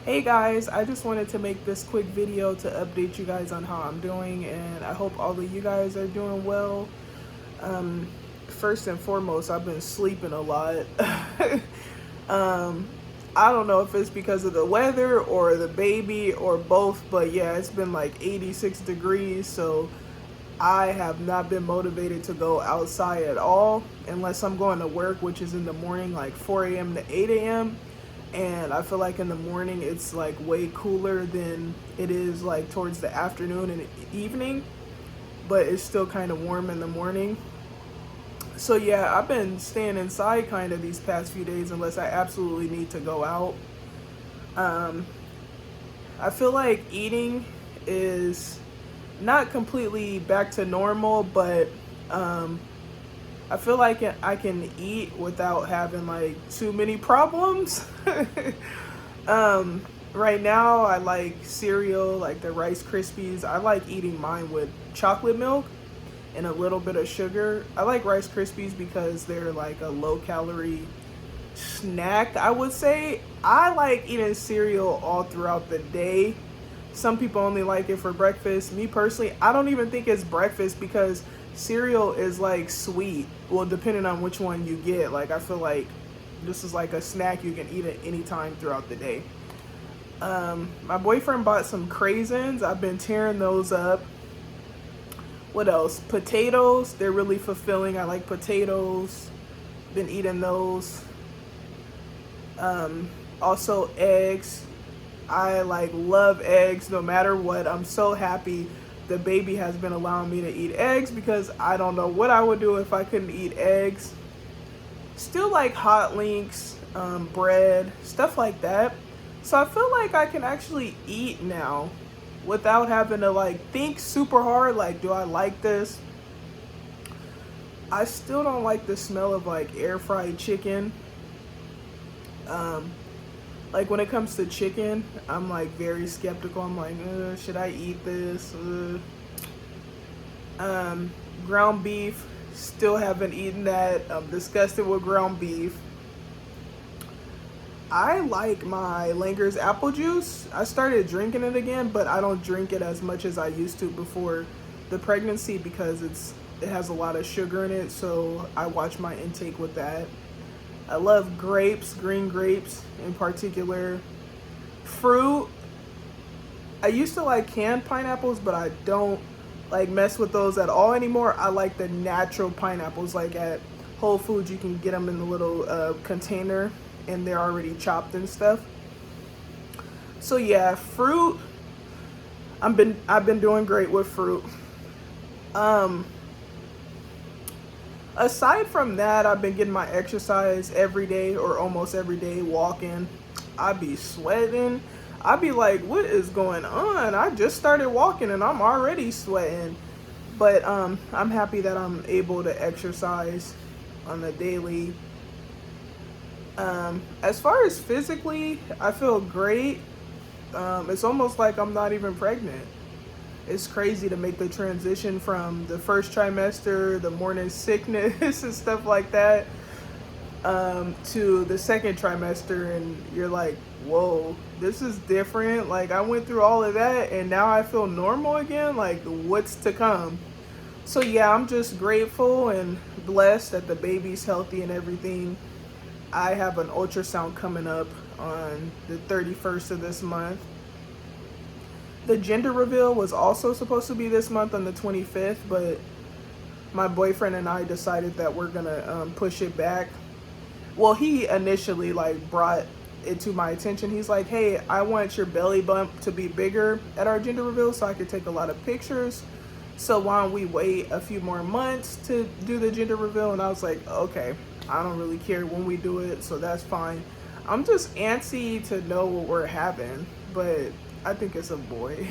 Hey guys, I just wanted to make this quick video to update you guys on how I'm doing, and I hope all of you guys are doing well. First and foremost, I've been sleeping a lot. um, I don't know if it's because of the weather or the baby or both, but yeah, it's been like 86 degrees, so I have not been motivated to go outside at all unless I'm going to work, which is in the morning, like 4 a.m. to 8 a.m. And I feel like in the morning it's like way cooler than it is like towards the afternoon and evening, but it's still kind of warm in the morning. So yeah, I've been staying inside kind of these past few days unless I absolutely need to go out. Um, I feel like eating is not completely back to normal, but I feel like I can eat without having like too many problems. Right now I like cereal, like the Rice Krispies. I like eating mine with chocolate milk and a little bit of sugar. I like Rice Krispies because they're like a low calorie snack, I would say. I like eating cereal all throughout the day. Some people only like it for breakfast. Me personally, I don't even think it's breakfast because cereal is like sweet. Well, depending on which one you get. Like, I feel like this is like a snack you can eat at any time throughout the day. My boyfriend bought some craisins. I've been tearing those up. What else? Potatoes. They're really fulfilling. I like potatoes. Been eating those. Also eggs. I like love eggs no matter what. I'm so happy the baby has been allowing me to eat eggs because I don't know what I would do if I couldn't eat eggs. Still like hot links, bread, stuff like that. So I feel like I can actually eat now without having to like think super hard, like, do I like this? I still don't like the smell of like air fried chicken. Like when it comes to chicken, I'm like very skeptical. I'm like, should I eat this? Ground beef, still haven't eaten that. I'm disgusted with ground beef. I like my Langer's apple juice. I started drinking it again, but I don't drink it as much as I used to before the pregnancy because it has a lot of sugar in it, so I watch my intake with that. I love grapes, green grapes in particular. Fruit, I used to like canned pineapples, but I don't like mess with those at all anymore. I like the natural pineapples. Like at Whole Foods, you can get them in the little container and they're already chopped and stuff. So yeah, fruit, I've been doing great with fruit. Aside from that, I've been getting my exercise every day or almost every day, walking. I be sweating. I be like, what is going on? I just started walking and I'm already sweating. But I'm happy that I'm able to exercise on the daily. As far as physically, I feel great. It's almost like I'm not even pregnant. It's crazy to make the transition from the first trimester, the morning sickness and stuff like that, to the second trimester, and you're like, whoa, this is different. Like, I went through all of that and now I feel normal again. Like, what's to come? So yeah, I'm just grateful and blessed that the baby's healthy and everything. I have an ultrasound coming up on the 31st of this month. The gender reveal was also supposed to be this month on the 25th, but my boyfriend and I decided that we're gonna push it back. Well, he initially like brought it to my attention. He's like, hey, I want your belly bump to be bigger at our gender reveal so I could take a lot of pictures. So why don't we wait a few more months to do the gender reveal? And I was like, okay, I don't really care when we do it, so that's fine. I'm just antsy to know what we're having, but I think it's a boy.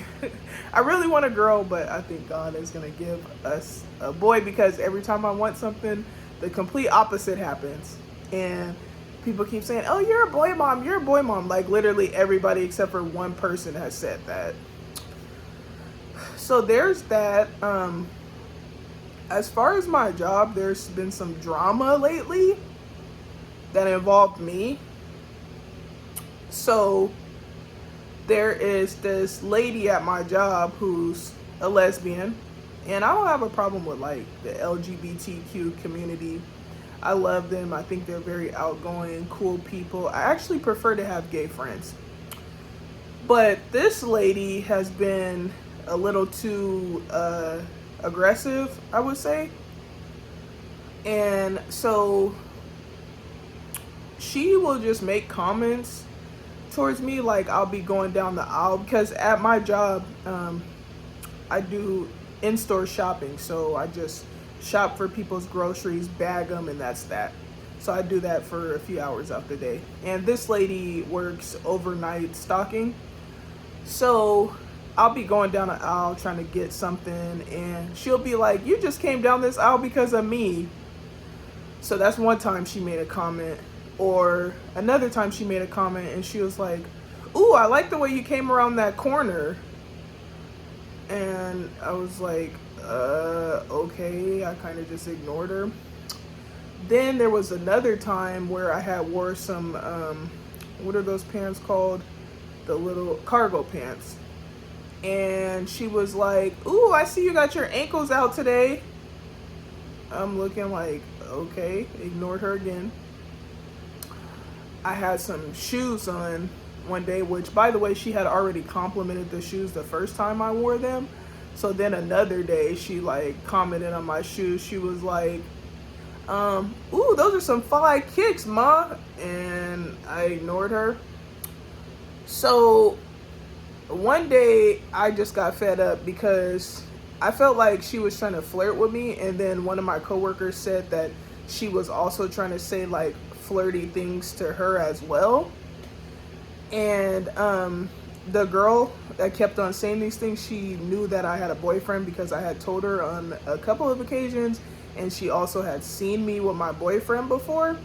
I really want a girl, but I think God is gonna give us a boy because every time I want something, the complete opposite happens. And people keep saying, oh, you're a boy mom, you're a boy mom. Like literally everybody except for one person has said that. So there's that. As far as my job, there's been some drama lately that involved me. So there is this lady at my job who's a lesbian, and I don't have a problem with like the LGBTQ community. I love them. I think they're very outgoing, cool people. I actually prefer to have gay friends. But this lady has been a little too aggressive, I would say. And so she will just make comments towards me like I'll be going down the aisle, because at my job I do in-store shopping, so I just shop for people's groceries, bag them, and that's that. So I do that for a few hours out the day. And this lady works overnight stocking, so I'll be going down the aisle trying to get something, and she'll be like, "You just came down this aisle because of me." So that's one time she made a comment. Or another time she made a comment and she was like, "Ooh, I like the way you came around that corner." And I was like, okay. I kind of just ignored her. Then there was another time where I had wore some, what are those pants called? The little cargo pants. And she was like, "Ooh, I see you got your ankles out today." I'm looking like, okay, ignored her again. I had some shoes on one day, which, by the way, she had already complimented the shoes the first time I wore them. So then another day she like commented on my shoes. She was like, "Ooh, those are some fly kicks, ma." And I ignored her. So one day I just got fed up because I felt like she was trying to flirt with me. And then one of my coworkers said that she was also trying to say like flirty things to her as well. And the girl that kept on saying these things, she knew that I had a boyfriend because I had told her on a couple of occasions, and she also had seen me with my boyfriend before.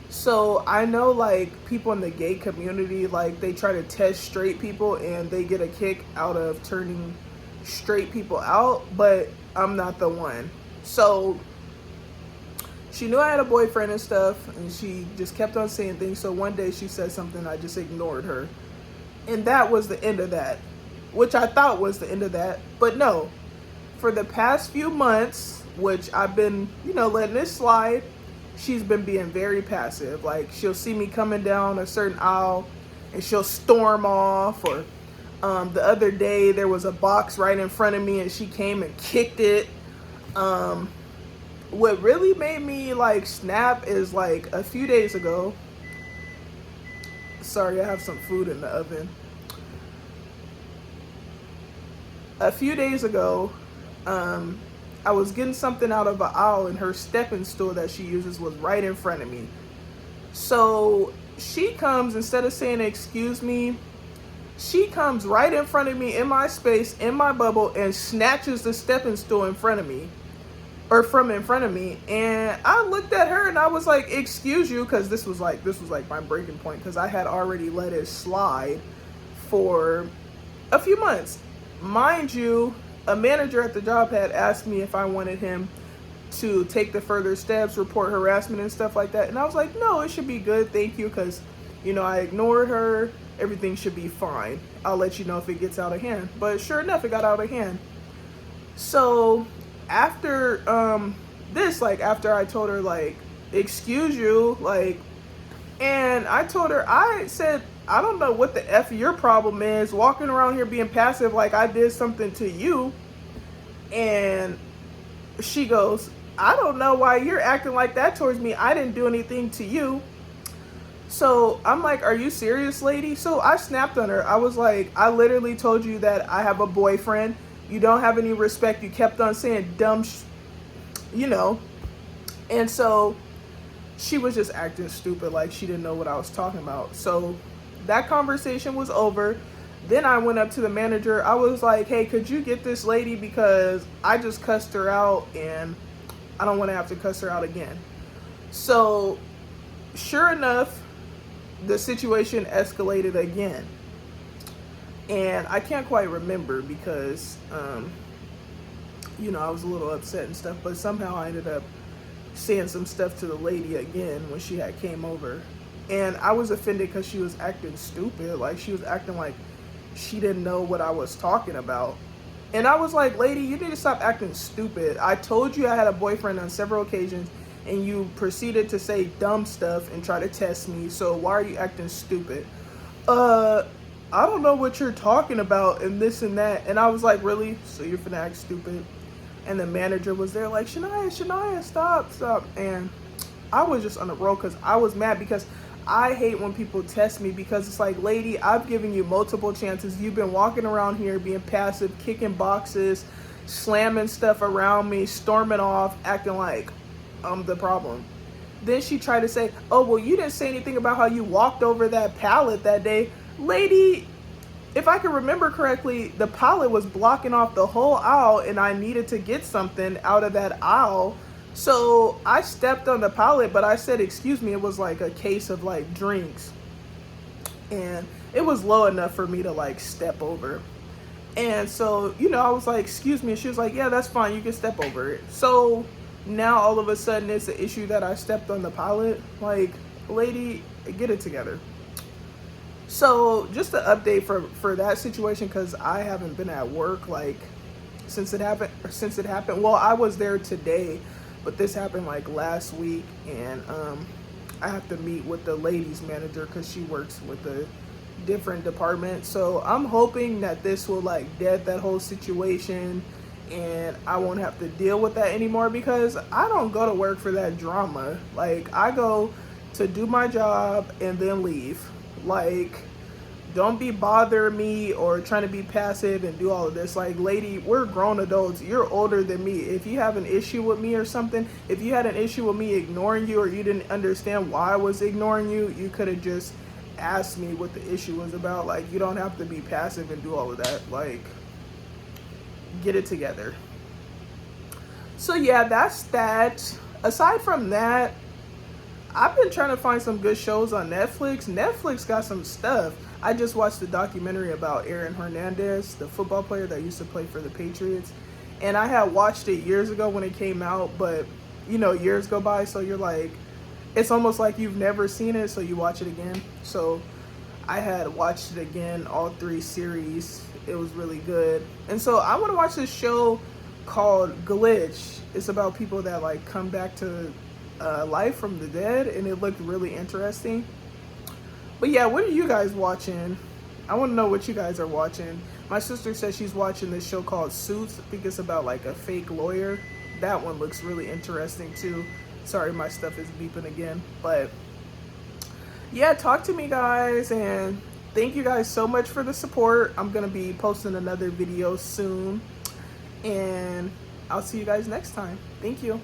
So I know like people in the gay community, like they try to test straight people and they get a kick out of turning straight people out, but I'm not the one. So she knew I had a boyfriend and stuff, and she just kept on saying things. So one day she said something, I just ignored her. And that was the end of that, which I thought was the end of that. But no, for the past few months, which I've been, letting this slide, she's been being very passive. Like, she'll see me coming down a certain aisle and she'll storm off. Or the other day, there was a box right in front of me and she came and kicked it. What really made me like snap is like a few days ago. Sorry, I have some food in the oven. A few days ago, I was getting something out of an aisle and her stepping stool that she uses was right in front of me. So she comes, instead of saying excuse me, she comes right in front of me in my space, in my bubble, and snatches the stepping stool in front of me. Or from in front of me. And I looked at her and I was like, "Excuse you," because this was like my breaking point, because I had already let it slide for a few months. Mind you, a manager at the job had asked me if I wanted him to take the further steps, report harassment and stuff like that. And I was like, "No, it should be good, thank you," because I ignored her. Everything should be fine. I'll let you know if it gets out of hand. But sure enough, it got out of hand. So after this, like after I told her like, "Excuse you," like, and I told her, I said, "I don't know what the F your problem is, walking around here being passive like I did something to you." And she goes, "I don't know why you're acting like that towards me. I didn't do anything to you." So I'm like, "Are you serious, lady?" So I snapped on her. I was like, "I literally told you that I have a boyfriend. You don't have any respect. You kept on saying dumb And so she was just acting stupid, like she didn't know what I was talking about. So that conversation was over. Then I went up to the manager. I was like, "Hey, could you get this lady, because I just cussed her out and I don't want to have to cuss her out again." So sure enough, the situation escalated again. And I can't quite remember because, I was a little upset and stuff. But somehow I ended up saying some stuff to the lady again when she had came over. And I was offended because she was acting stupid. Like, she was acting like she didn't know what I was talking about. And I was like, lady, you need to stop acting stupid. I told you I had a boyfriend on several occasions, and you proceeded to say dumb stuff and try to test me. So why are you acting stupid? I don't know what you're talking about, and this and that. And I was like, really? So you're finna act stupid? And the manager was there like, Shania, stop. And I was just on the road because I was mad, because I hate when people test me, because it's like, lady, I've given you multiple chances. You've been walking around here being passive, kicking boxes, slamming stuff around me, storming off, acting like I'm the problem. Then she tried to say, oh, well, you didn't say anything about how you walked over that pallet that day. Lady, if I can remember correctly, the pallet was blocking off the whole aisle, and I needed to get something out of that aisle. So I stepped on the pallet, but I said, excuse me, it was like a case of like drinks. And it was low enough for me to like step over. And so, you know, I was like, excuse me. And she was like, yeah, that's fine. You can step over it. So now all of a sudden it's an issue that I stepped on the pallet. Like, lady, get it together. So just an update for that situation, because I haven't been at work like since it happened. Well, I was there today, but this happened like last week, and I have to meet with the ladies manager because she works with a different department. So I'm hoping that this will like dead that whole situation, and I won't have to deal with that anymore, because I don't go to work for that drama. Like, I go to do my job and then leave. Like, don't be bothering me or trying to be passive and do all of this. Like, lady, we're grown adults. You're older than me. If you have an issue with me or something, if you had an issue with me ignoring you, or you didn't understand why I was ignoring you, you could have just asked me what the issue was about. Like, you don't have to be passive and do all of that. Like, get it together. So yeah, that's that. Aside from that, I've been trying to find some good shows on Netflix. Netflix got some stuff. I just watched the documentary about Aaron Hernandez, the football player that used to play for the Patriots. And I had watched it years ago when it came out, but, you know, years go by, so you're like, it's almost like you've never seen it, so you watch it again. So I had watched it again, all 3 series. It was really good. And so I want to watch this show called Glitch. It's about people that like come back to life from the dead, and it looked really interesting. But yeah, what are you guys watching? I want to know what you guys are watching. My sister says she's watching this show called Suits. I think it's about like a fake lawyer. That one looks really interesting too. Sorry, my stuff is beeping again. But yeah, talk to me, guys, and thank you guys so much for the support. I'm gonna be posting another video soon, and I'll see you guys next time. Thank you.